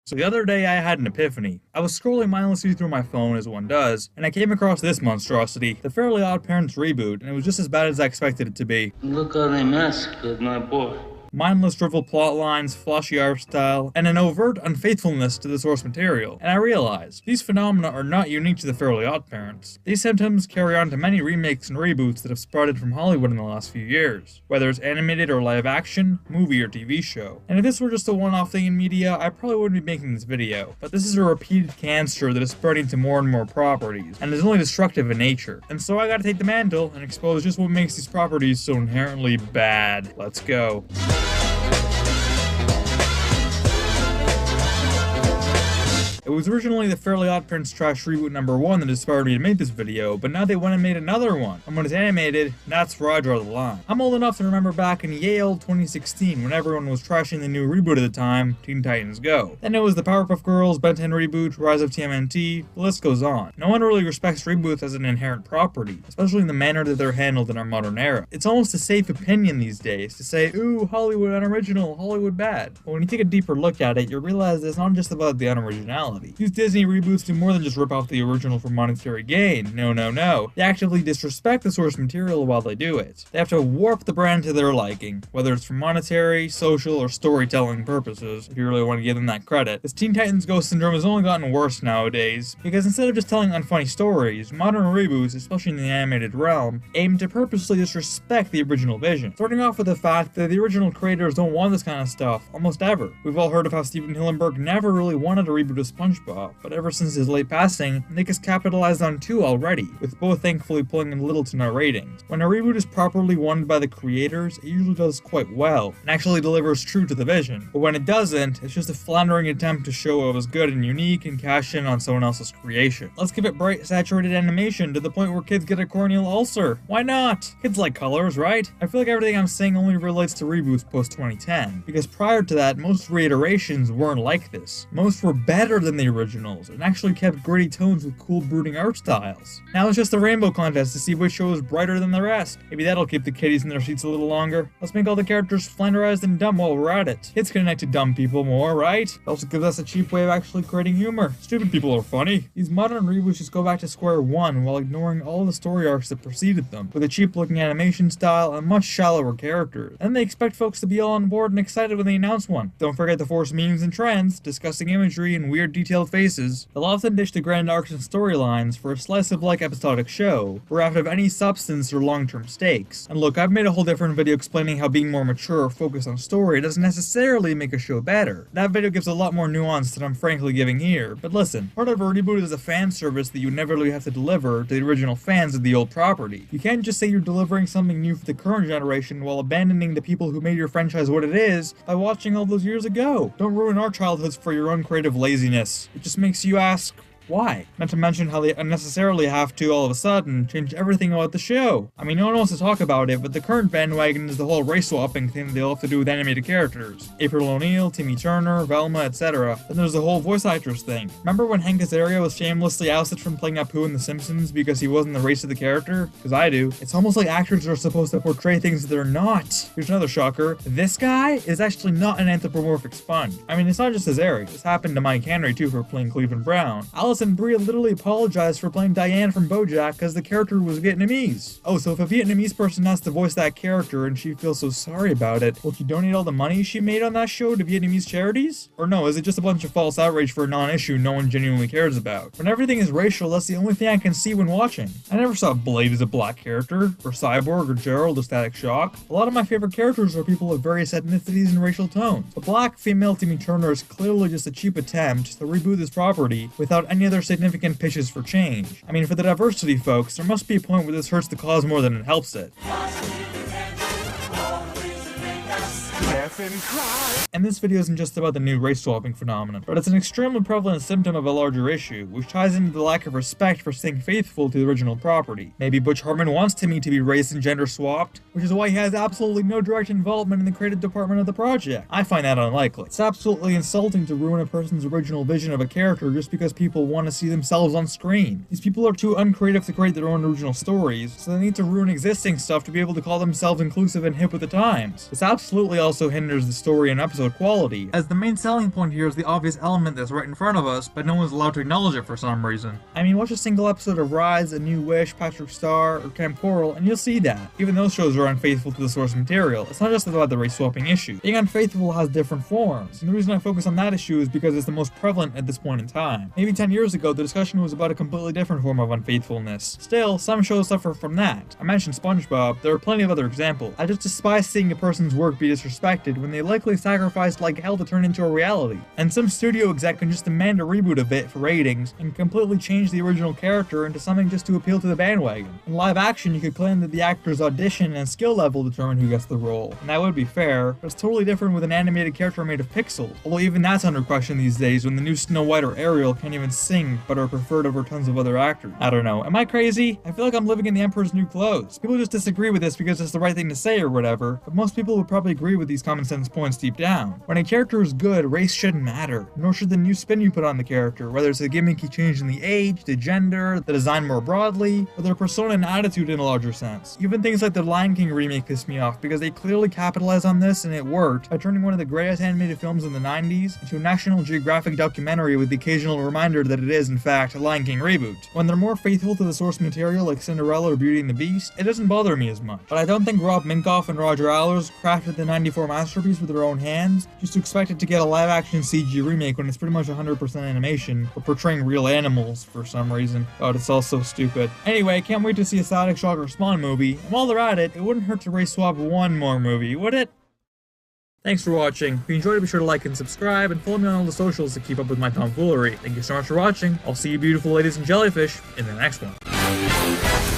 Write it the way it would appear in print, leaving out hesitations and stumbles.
So the other day I had an epiphany. I was scrolling mindlessly through my phone as one does, and I came across this monstrosity, the Fairly OddParents reboot, and it was just as bad as I expected it to be. Look how they massacred my boy. Mindless drivel plot lines, flashy art style, and an overt unfaithfulness to the source material. And I realized, these phenomena are not unique to the Fairly OddParents. These symptoms carry on to many remakes and reboots that have sprouted from Hollywood in the last few years, whether it's animated or live action, movie or TV show. And if this were just a one-off thing in media, I probably wouldn't be making this video, but this is a repeated cancer that is spreading to more and more properties, and is only destructive in nature. And so I gotta take the mantle and expose just what makes these properties so inherently bad. Let's go. It was originally the Fairly OddParents Trash reboot #1 that inspired me to make this video, but now they went and made another one. And when it's animated, that's where I draw the line. I'm old enough to remember back in Yale 2016 when everyone was trashing the new reboot at the time, Teen Titans Go. Then it was the Powerpuff Girls, Ben 10 reboot, Rise of TMNT, the list goes on. No one really respects reboots as an inherent property, especially in the manner that they're handled in our modern era. It's almost a safe opinion these days to say, ooh, Hollywood unoriginal, Hollywood bad. But when you take a deeper look at it, you realize it's not just about the unoriginality. These Disney reboots do more than just rip off the original for monetary gain. No. They actively disrespect the source material while they do it. They have to warp the brand to their liking, whether it's for monetary, social, or storytelling purposes, if you really want to give them that credit. This Teen Titans Go syndrome has only gotten worse nowadays, because instead of just telling unfunny stories, modern reboots, especially in the animated realm, aim to purposely disrespect the original vision. Starting off with the fact that the original creators don't want this kind of stuff, almost ever. We've all heard of how Steven Hillenburg never really wanted a reboot of SpongeBob, but ever since his late passing, Nick has capitalized on two already, with both thankfully pulling in little to no ratings. When a reboot is properly won by the creators, it usually does quite well, and actually delivers true to the vision. But when it doesn't, it's just a floundering attempt to show what was good and unique and cash in on someone else's creation. Let's give it bright, saturated animation to the point where kids get a corneal ulcer. Why not? Kids like colors, right? I feel like everything I'm saying only relates to reboots post-2010, because prior to that, most reiterations weren't like this. Most were better than the originals, and actually kept gritty tones with cool brooding art styles. Now it's just a rainbow contest to see which show is brighter than the rest. Maybe that'll keep the kiddies in their seats a little longer. Let's make all the characters flanderized and dumb while we're at it. Kids connect to dumb people more, right? It also gives us a cheap way of actually creating humor. Stupid people are funny. These modern reboots just go back to square one while ignoring all the story arcs that preceded them, with a cheap looking animation style and much shallower characters. And they expect folks to be all on board and excited when they announce one. Don't forget to force memes and trends, disgusting imagery, and weird detailed faces. They'll often dish the grand arcs and storylines for a slice-of-life episodic show, bereft of any substance or long-term stakes. And look, I've made a whole different video explaining how being more mature or focused on story doesn't necessarily make a show better. That video gives a lot more nuance than I'm frankly giving here, but listen, part of a reboot is a fan service that you never really have to deliver to the original fans of the old property. You can't just say you're delivering something new for the current generation while abandoning the people who made your franchise what it is by watching all those years ago. Don't ruin our childhoods for your own creative laziness. It just makes you ask, why? Not to mention how they unnecessarily have to, all of a sudden, change everything about the show. I mean, no one wants to talk about it, but the current bandwagon is the whole race swapping thing that they'll have to do with animated characters. April O'Neil, Timmy Turner, Velma, etc. Then there's the whole voice actress thing. Remember when Hank Azaria was shamelessly ousted from playing Apu in The Simpsons because he wasn't the race of the character? Because I do. It's almost like actors are supposed to portray things that they're not. Here's another shocker. This guy is actually not an anthropomorphic sponge. I mean, it's not just Azaria. This happened to Mike Henry too for playing Cleveland Brown. Alison Brie literally apologized for playing Diane from BoJack because the character was Vietnamese. Oh, so if a Vietnamese person has to voice that character and she feels so sorry about it, will she donate all the money she made on that show to Vietnamese charities? Or no, is it just a bunch of false outrage for a non-issue no one genuinely cares about? When everything is racial, that's the only thing I can see when watching. I never saw Blade as a black character, or Cyborg, or Gerald, or Static Shock. A lot of my favorite characters are people of various ethnicities and racial tones. The black female Timmy Turner is clearly just a cheap attempt to reboot this property without any other significant pitches for change. I mean, for the diversity folks, there must be a point where this hurts the cause more than it helps it. And this video isn't just about the new race swapping phenomenon, but it's an extremely prevalent symptom of a larger issue, which ties into the lack of respect for staying faithful to the original property. Maybe Butch Hartman wants Timmy to be race and gender swapped, which is why he has absolutely no direct involvement in the creative department of the project. I find that unlikely. It's absolutely insulting to ruin a person's original vision of a character just because people want to see themselves on screen. These people are too uncreative to create their own original stories, so they need to ruin existing stuff to be able to call themselves inclusive and hip with the times. This absolutely also hinders hinders the story and episode quality, as the main selling point here is the obvious element that's right in front of us, but no one's allowed to acknowledge it for some reason. I mean, watch a single episode of Rise, A New Wish, Patrick Star, or Camp Coral, and you'll see that. Even those shows are unfaithful to the source material. It's not just about the race swapping issue. Being unfaithful has different forms, and the reason I focus on that issue is because it's the most prevalent at this point in time. Maybe 10 years ago, the discussion was about a completely different form of unfaithfulness. Still, some shows suffer from that. I mentioned SpongeBob, there are plenty of other examples. I just despise seeing a person's work be disrespected when they likely sacrificed like hell to turn into a reality. And some studio exec can just demand a reboot of it for ratings, and completely change the original character into something just to appeal to the bandwagon. In live action, you could claim that the actor's audition and skill level determine who gets the role, and that would be fair, but it's totally different with an animated character made of pixels, although even that's under question these days when the new Snow White or Ariel can't even sing but are preferred over tons of other actors. I don't know, am I crazy? I feel like I'm living in the Emperor's New Clothes. People just disagree with this because it's the right thing to say or whatever, but most people would probably agree with these common sense points deep down. When a character is good, race shouldn't matter, nor should the new spin you put on the character, whether it's a gimmicky change in the age, the gender, the design more broadly, or their persona and attitude in a larger sense. Even things like the Lion King remake piss me off because they clearly capitalized on this and it worked by turning one of the greatest animated films in the 90s into a National Geographic documentary with the occasional reminder that it is in fact a Lion King reboot. When they're more faithful to the source material like Cinderella or Beauty and the Beast, it doesn't bother me as much. But I don't think Rob Minkoff and Roger Allers crafted the 94 masterpiece with their own hands just to expect it to get a live action CG remake when it's pretty much 100% animation or portraying real animals for some reason. God, it's all so stupid. Anyway, can't wait to see a Static Shock or Spawn movie, and while they're at it, it wouldn't hurt to race swap one more movie, would it? Thanks for watching. If you enjoyed it, be sure to like and subscribe, and follow me on all the socials to keep up with my tomfoolery. Thank you so much for watching. I'll see you beautiful ladies and jellyfish in the next one.